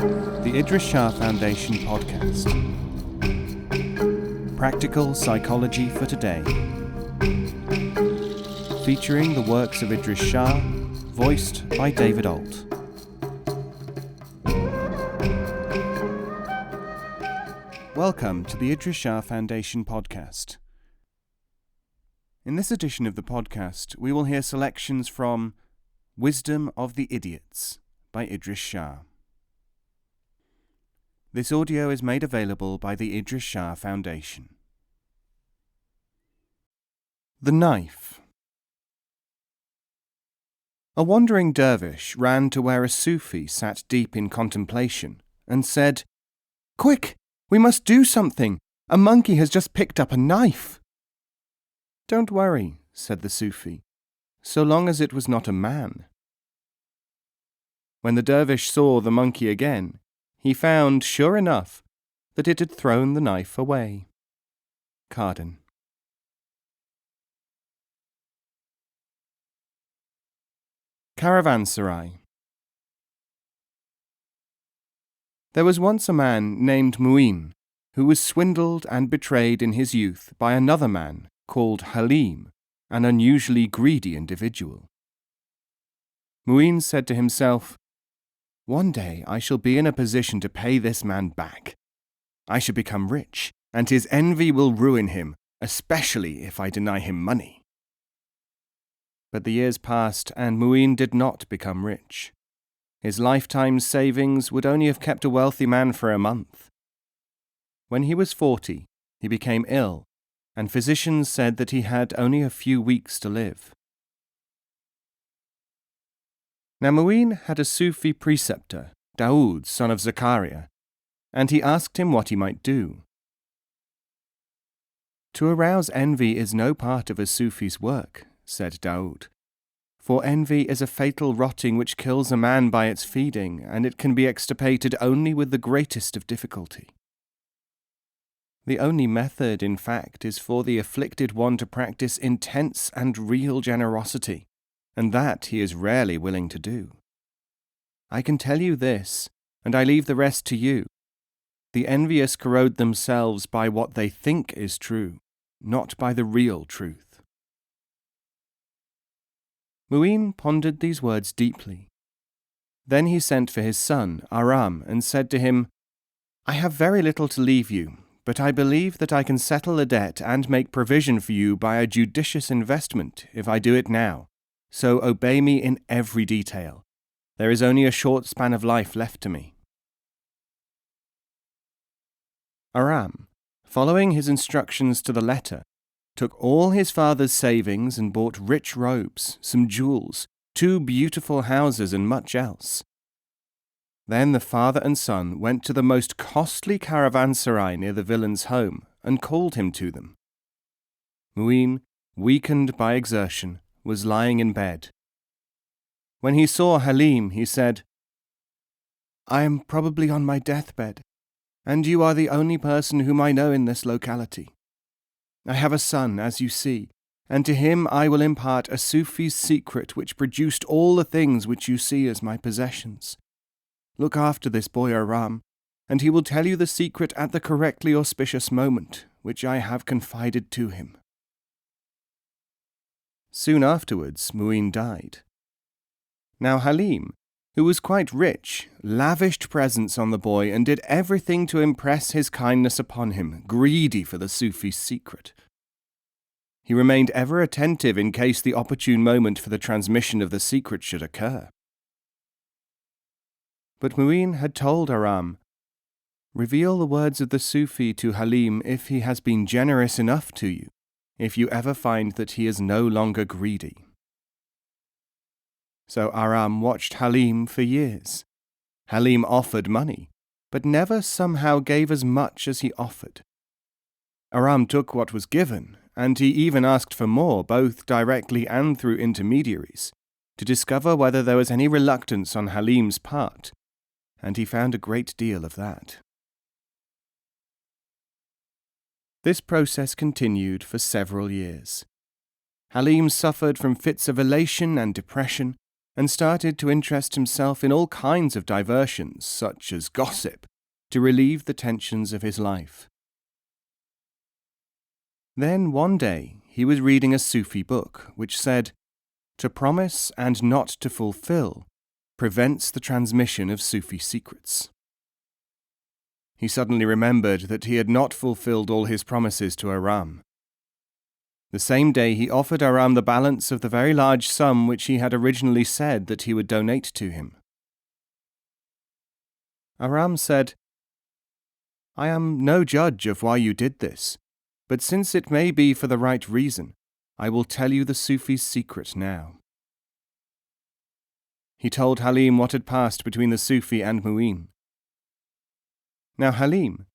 The Idries Shah Foundation podcast. Practical Psychology for Today. Featuring the works of Idries Shah, voiced by David Ault. Welcome to the Idries Shah Foundation podcast. In this edition of the podcast, we will hear selections from Wisdom of the Idiots by Idries Shah. This audio is made available by the Idries Shah Foundation. The Knife. A wandering dervish ran to where a Sufi sat deep in contemplation and said, "Quick, we must do something. A monkey has just picked up a knife." "Don't worry," said the Sufi, "so long as it was not a man." When the dervish saw the monkey again, he found, sure enough, that it had thrown the knife away. Cardan. Caravanserai. There was once a man named Mu'in, who was swindled and betrayed in his youth by another man called Halim, an unusually greedy individual. Mu'in said to himself, "One day I shall be in a position to pay this man back. I shall become rich, and his envy will ruin him, especially if I deny him money." But the years passed, and Mu'in did not become rich. His lifetime's savings would only have kept a wealthy man for a month. When he was 40, he became ill, and physicians said that he had only a few weeks to live. Now Mu'in had a Sufi preceptor, Daoud, son of Zakaria, and he asked him what he might do. "To arouse envy is no part of a Sufi's work," said Daoud, "for envy is a fatal rotting which kills a man by its feeding, and it can be extirpated only with the greatest of difficulty. The only method, in fact, is for the afflicted one to practice intense and real generosity, and that he is rarely willing to do. I can tell you this, and I leave the rest to you. The envious corrode themselves by what they think is true, not by the real truth." Mu'in pondered these words deeply. Then he sent for his son, Aram, and said to him, "I have very little to leave you, but I believe that I can settle a debt and make provision for you by a judicious investment if I do it now. So obey me in every detail. There is only a short span of life left to me." Aram, following his instructions to the letter, took all his father's savings and bought rich robes, some jewels, 2 beautiful houses, and much else. Then the father and son went to the most costly caravanserai near the villain's home and called him to them. Mu'in, weakened by exertion, was lying in bed. When he saw Halim, he said, "I am probably on my deathbed, and you are the only person whom I know in this locality. I have a son, as you see, and to him I will impart a Sufi's secret which produced all the things which you see as my possessions. Look after this boy Aram, and he will tell you the secret at the correctly auspicious moment, which I have confided to him." Soon afterwards, Mu'in died. Now Halim, who was quite rich, lavished presents on the boy and did everything to impress his kindness upon him, greedy for the Sufi's secret. He remained ever attentive in case the opportune moment for the transmission of the secret should occur. But Mu'in had told Aram, "Reveal the words of the Sufi to Halim if he has been generous enough to you, if you ever find that he is no longer greedy." So Aram watched Halim for years. Halim offered money, but never somehow gave as much as he offered. Aram took what was given, and he even asked for more, both directly and through intermediaries, to discover whether there was any reluctance on Halim's part, and he found a great deal of that. This process continued for several years. Halim suffered from fits of elation and depression, and started to interest himself in all kinds of diversions, such as gossip, to relieve the tensions of his life. Then one day he was reading a Sufi book which said, "To promise and not to fulfill prevents the transmission of Sufi secrets." He suddenly remembered that he had not fulfilled all his promises to Aram. The same day he offered Aram the balance of the very large sum which he had originally said that he would donate to him. Aram said, "I am no judge of why you did this, but since it may be for the right reason, I will tell you the Sufi's secret now." He told Halim what had passed between the Sufi and Mu'in. Now Halim,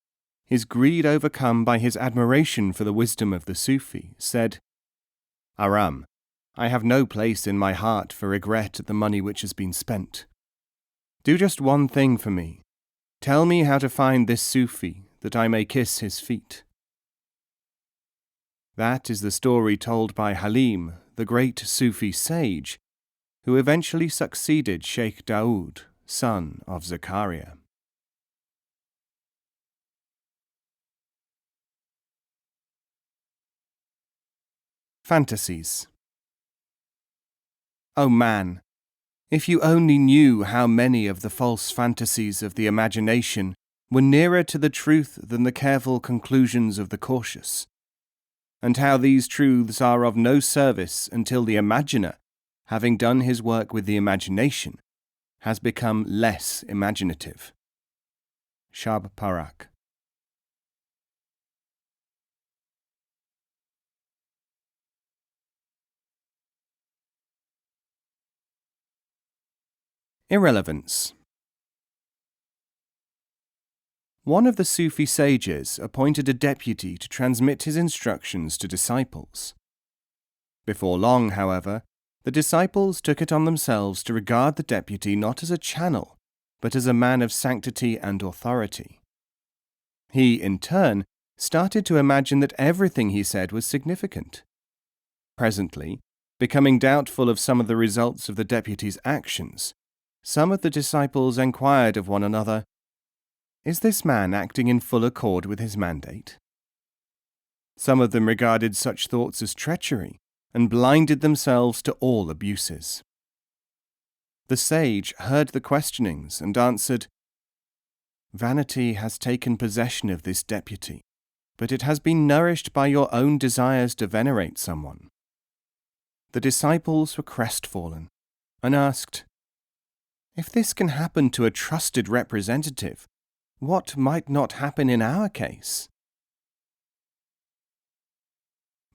his greed overcome by his admiration for the wisdom of the Sufi, said, "Aram, I have no place in my heart for regret at the money which has been spent. Do just one thing for me. Tell me how to find this Sufi, that I may kiss his feet." That is the story told by Halim, the great Sufi sage, who eventually succeeded Sheikh Daoud, son of Zakaria. Fantasies. Oh man, if you only knew how many of the false fantasies of the imagination were nearer to the truth than the careful conclusions of the cautious, and how these truths are of no service until the imaginer, having done his work with the imagination, has become less imaginative. Shab Parak. Irrelevance. One of the Sufi sages appointed a deputy to transmit his instructions to disciples. Before long, however, the disciples took it on themselves to regard the deputy not as a channel, but as a man of sanctity and authority. He, in turn, started to imagine that everything he said was significant. Presently, becoming doubtful of some of the results of the deputy's actions, some of the disciples enquired of one another, "Is this man acting in full accord with his mandate?" Some of them regarded such thoughts as treachery and blinded themselves to all abuses. The sage heard the questionings and answered, "Vanity has taken possession of this deputy, but it has been nourished by your own desires to venerate someone." The disciples were crestfallen and asked, "If this can happen to a trusted representative, what might not happen in our case?"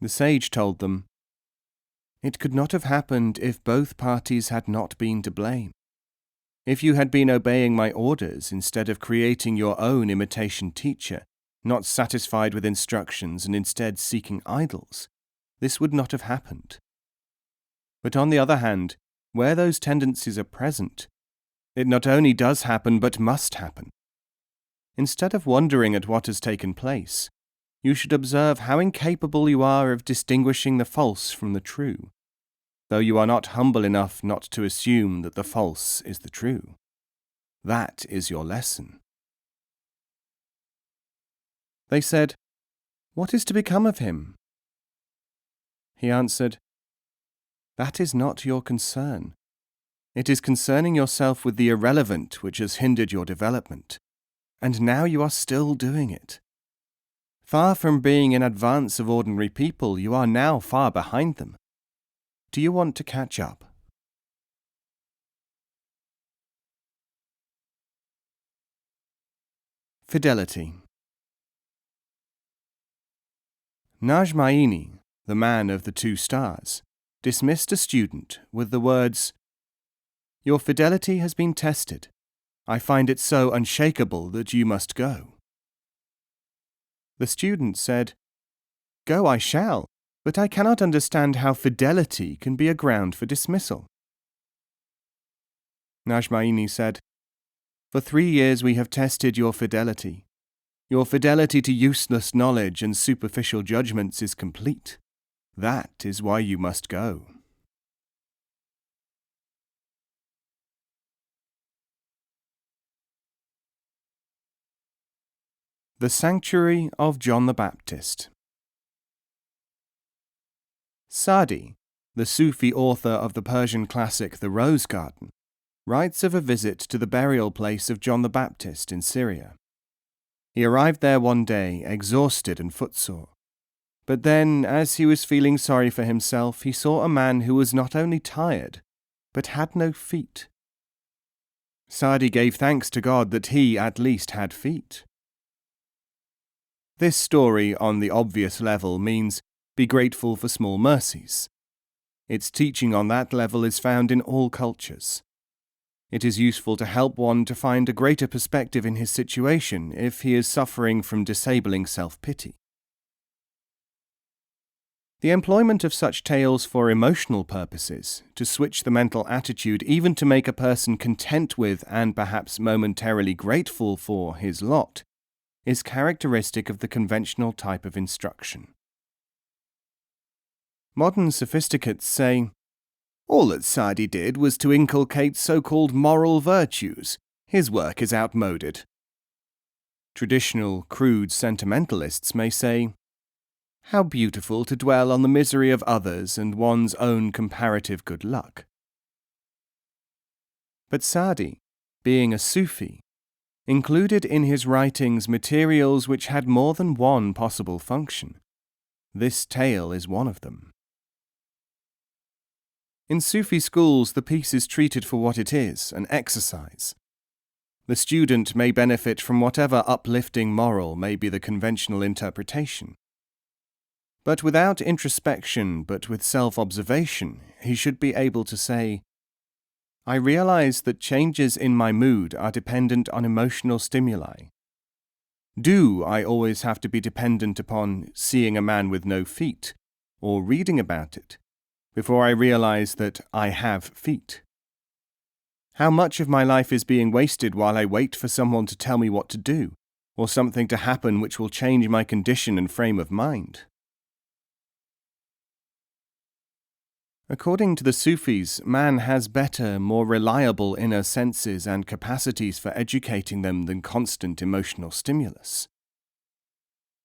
The sage told them, "It could not have happened if both parties had not been to blame. If you had been obeying my orders instead of creating your own imitation teacher, not satisfied with instructions and instead seeking idols, this would not have happened. But on the other hand, where those tendencies are present, it not only does happen but must happen. Instead of wondering at what has taken place, you should observe how incapable you are of distinguishing the false from the true, though you are not humble enough not to assume that the false is the true. That is your lesson." They said, "What is to become of him?" He answered, "That is not your concern. It is concerning yourself with the irrelevant which has hindered your development, and now you are still doing it. Far from being in advance of ordinary people, you are now far behind them. Do you want to catch up?" Fidelity. Najmaini, the man of the 2 stars, dismissed a student with the words, "Your fidelity has been tested. I find it so unshakable that you must go." The student said, "Go I shall, but I cannot understand how fidelity can be a ground for dismissal." Najmaini said, "For 3 years we have tested your fidelity. Your fidelity to useless knowledge and superficial judgments is complete. That is why you must go." The Sanctuary of John the Baptist. Sa'di, the Sufi author of the Persian classic The Rose Garden, writes of a visit to the burial place of John the Baptist in Syria. He arrived there one day, exhausted and footsore. But then, as he was feeling sorry for himself, he saw a man who was not only tired, but had no feet. Sa'di gave thanks to God that he at least had feet. This story, on the obvious level, means be grateful for small mercies. Its teaching on that level is found in all cultures. It is useful to help one to find a greater perspective in his situation if he is suffering from disabling self-pity. The employment of such tales for emotional purposes, to switch the mental attitude, even to make a person content with and perhaps momentarily grateful for his lot, is characteristic of the conventional type of instruction. Modern sophisticates say, all that Sa'di did was to inculcate so-called moral virtues. His work is outmoded. Traditional, crude sentimentalists may say, how beautiful to dwell on the misery of others and one's own comparative good luck. But Sa'di, being a Sufi, included in his writings materials which had more than one possible function. This tale is one of them. In Sufi schools, the piece is treated for what it is, an exercise. The student may benefit from whatever uplifting moral may be the conventional interpretation. But without introspection, but with self-observation, he should be able to say, I realize that changes in my mood are dependent on emotional stimuli. Do I always have to be dependent upon seeing a man with no feet, or reading about it, before I realize that I have feet? How much of my life is being wasted while I wait for someone to tell me what to do, or something to happen which will change my condition and frame of mind? According to the Sufis, man has better, more reliable inner senses and capacities for educating them than constant emotional stimulus.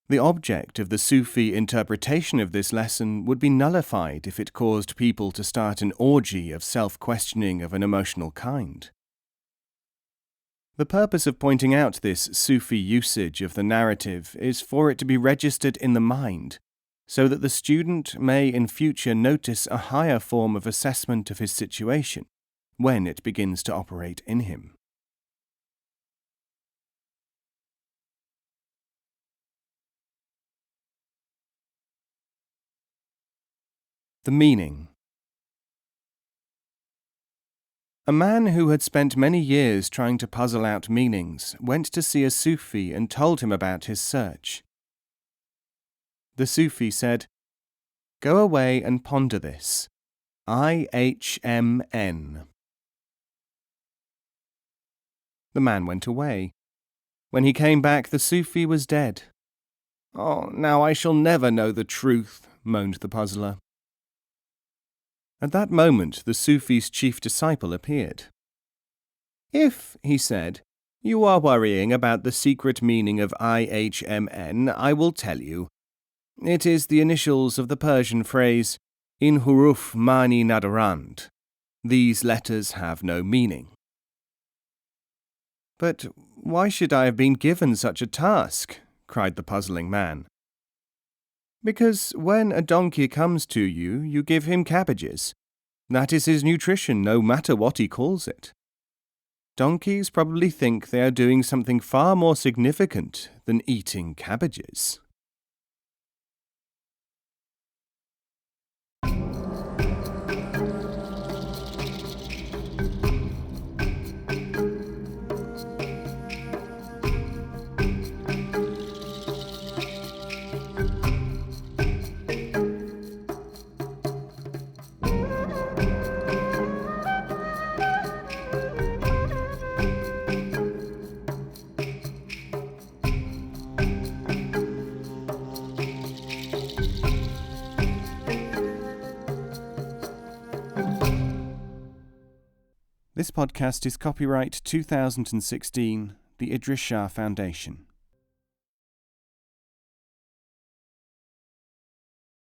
The object of the Sufi interpretation of this lesson would be nullified if it caused people to start an orgy of self-questioning of an emotional kind. The purpose of pointing out this Sufi usage of the narrative is for it to be registered in the mind, so that the student may in future notice a higher form of assessment of his situation when it begins to operate in him. The meaning. A man who had spent many years trying to puzzle out meanings went to see a Sufi and told him about his search. The Sufi said, go away and ponder this. IHMN. The man went away. When he came back, the Sufi was dead. Oh, now I shall never know the truth, moaned the puzzler. At that moment, the Sufi's chief disciple appeared. If, he said, you are worrying about the secret meaning of IHMN, I will tell you. It is the initials of the Persian phrase, in huruf mani nadarand. These letters have no meaning. But why should I have been given such a task? Cried the puzzling man. Because when a donkey comes to you, you give him cabbages. That is his nutrition, no matter what he calls it. Donkeys probably think they are doing something far more significant than eating cabbages. This podcast is copyright 2016, the Idries Shah Foundation.